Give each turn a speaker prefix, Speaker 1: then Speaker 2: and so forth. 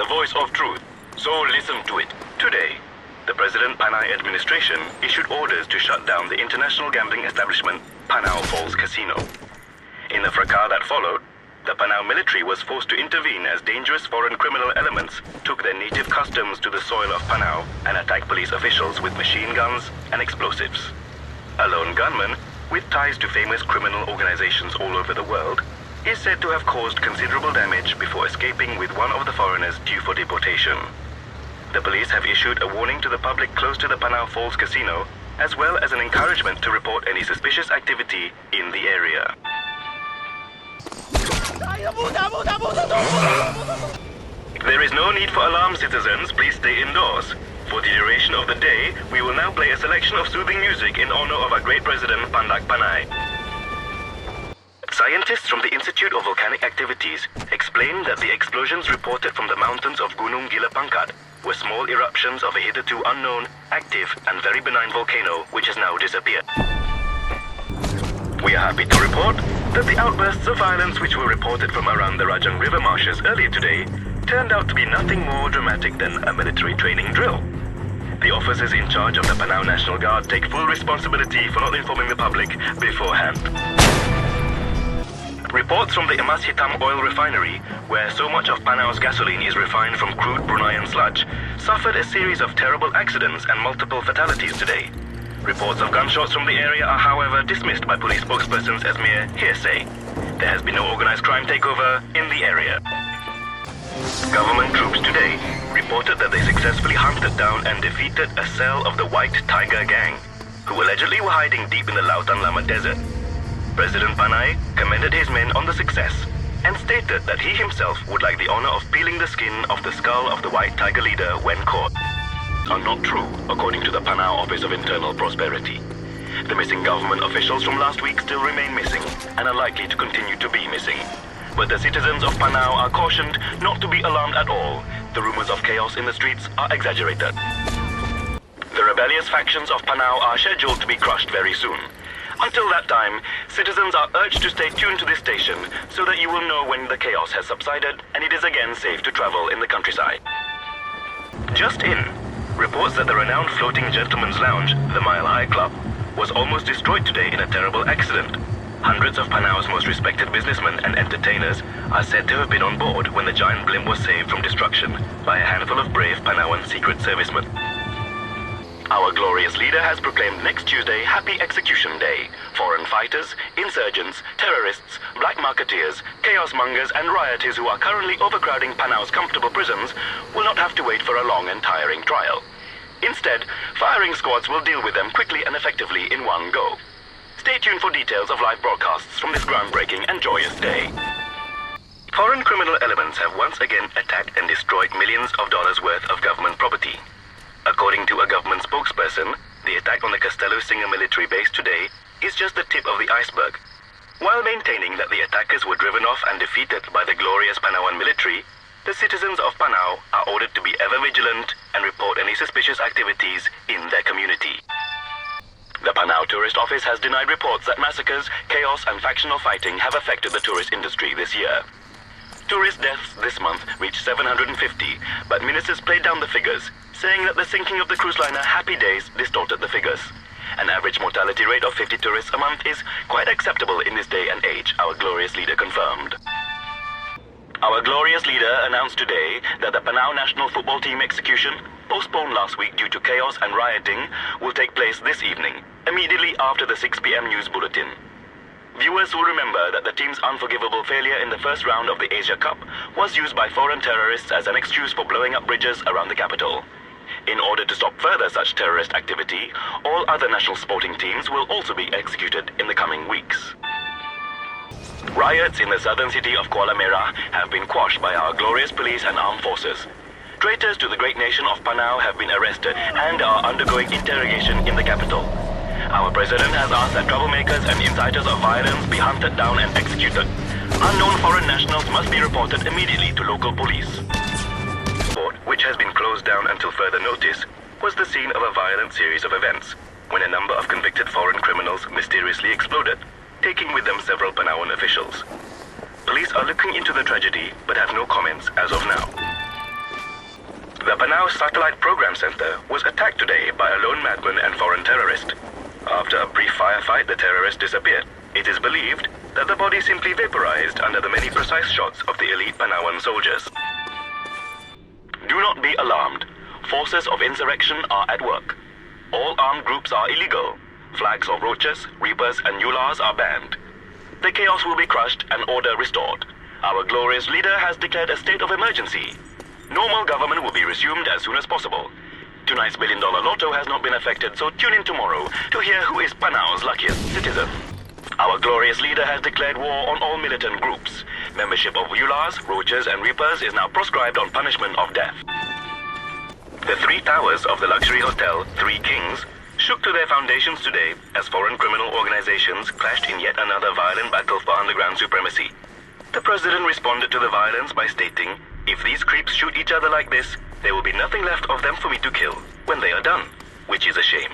Speaker 1: the voice of truth, so listen to it. Today, the President Panay administration issued orders to shut down the international gambling establishment Panau Falls Casino. In the fracas that followed, the Panau military was forced to intervene as dangerous foreign criminal elements took their native customs to the soil of Panau and attacked police officials with machine guns and explosives. A lone gunman, with ties to famous criminal organizations all over the world, is said to have caused considerable damage before escaping with one of the foreigners due for deportation. The police have issued a warning to the public close to the Panau Falls Casino, as well as an encouragement to report any suspicious activity in the area. There is no need for alarm, citizens. Please stay indoors. For the duration of the day, we will now play a selection of soothing music in honor of our great president, Pandak Panay. Scientists from the Institute of Volcanic Activities explained that the explosions reported from the mountains of Gunung Gila Pangkat were small eruptions of a hitherto unknown, active, and very benign volcano which has now disappeared. We are happy to report that the outbursts of violence which were reported from around the Rajang River marshes earlier today turned out to be nothing more dramatic than a military training drill. The officers in charge of the Panau National Guard take full responsibility for not informing the public beforehand. Reports from the Emas Hitam oil refinery, where so much of Panau's gasoline is refined from crude Bruneian sludge, suffered a series of terrible accidents and multiple fatalities today. Reports of gunshots from the area are, however, dismissed by police spokespersons as mere hearsay. There has been no organized crime takeover in the area. Government troops today reported that they successfully hunted down and defeated a cell of the White Tiger Gang, who allegedly were hiding deep in the Lautan Lama Desert. President Panay commended his men on the success and stated that he himself would like the honor of peeling the skin off the skull of the White Tiger leader when caught. Are not true, according to the Panau Office of Internal Prosperity. The missing government officials from last week still remain missing and are likely to continue to be missing. But the citizens of Panau are cautioned not to be alarmed at all. The rumors of chaos in the streets are exaggerated. The rebellious factions of Panau are scheduled to be crushed very soon. Until that time, citizens are urged to stay tuned to this station so that you will know when the chaos has subsided and it is again safe to travel in the countryside. Just in, reports that the renowned floating gentleman's lounge, the Mile High Club, was almost destroyed today in a terrible accident. Hundreds of Panau's most respected businessmen and entertainers are said to have been on board when the giant blimp was saved from destruction by a handful of brave Panauan Secret Servicemen. Our glorious leader has proclaimed next Tuesday Happy Execution Day. Foreign fighters, insurgents, terrorists, black marketeers, chaos mongers and rioters who are currently overcrowding Panau's comfortable prisons will not have to wait for a long and tiring trial. Instead, firing squads will deal with them quickly and effectively in one go. Stay tuned for details of live broadcasts from this groundbreaking and joyous day. Foreign criminal elements have once again attacked and destroyed millions of dollars worth of government property. According to a government spokesperson, the attack on the Castello Singer military base today is just the tip of the iceberg. While maintaining that the attackers were driven off and defeated by the glorious Panauan military, the citizens of Panau are ordered to be ever vigilant and report any suspicious activities in their community. The Panau Tourist Office has denied reports that massacres, chaos and factional fighting have affected the tourist industry this year. Tourist deaths this month reached 750, but ministers played down the figures, saying that the sinking of the cruise liner Happy Days distorted the figures. An average mortality rate of 50 tourists a month is quite acceptable in this day and age, our glorious leader confirmed. Our glorious leader announced today that the Panau national football team execution, postponed last week due to chaos and rioting, will take place this evening, immediately after the 6 p.m. news bulletin. Viewers will remember that the team's unforgivable failure in the first round of the Asia Cup was used by foreign terrorists as an excuse for blowing up bridges around the capital. In order to stop further such terrorist activity, all other national sporting teams will also be executed in the coming weeks. Riots in the southern city of Kuala Merah have been quashed by our glorious police and armed forces. Traitors to the great nation of Panau have been arrested and are undergoing interrogation in the capital. Our president has asked that troublemakers and inciters of violence be hunted down and executed. Unknown foreign nationals must be reported immediately to local police. Port, which has been closed down until further notice, was the scene of a violent series of events when a number of convicted foreign criminals mysteriously exploded, taking with them several Panauan officials. Police are looking into the tragedy but have no comments as of now. The Panau Satellite Program Center was attacked today by a lone madman and foreign terrorist. After a brief firefight, the terrorist disappeared. It is believed that the body simply vaporized under the many precise shots of the elite Panauan soldiers. Do not be alarmed. Forces of insurrection are at work. All armed groups are illegal. Flags of roaches, reapers, and Yulars are banned. The chaos will be crushed and order restored. Our glorious leader has declared a state of emergency. Normal government will be resumed as soon as possible. Tonight's billion-dollar lotto has not been affected, so tune in tomorrow to hear who is Panau's luckiest citizen. Our glorious leader has declared war on all militant groups. Membership of Yulars, roaches, and reapers is now proscribed on punishment of death. The three towers of the luxury hotel, Three Kings, shook to their foundations today as foreign criminal organizations clashed in yet another violent battle for underground supremacy. The president responded to the violence by stating, "If these creeps shoot each other like this, there will be nothing left of them for me to kill when they are done," which is a shame.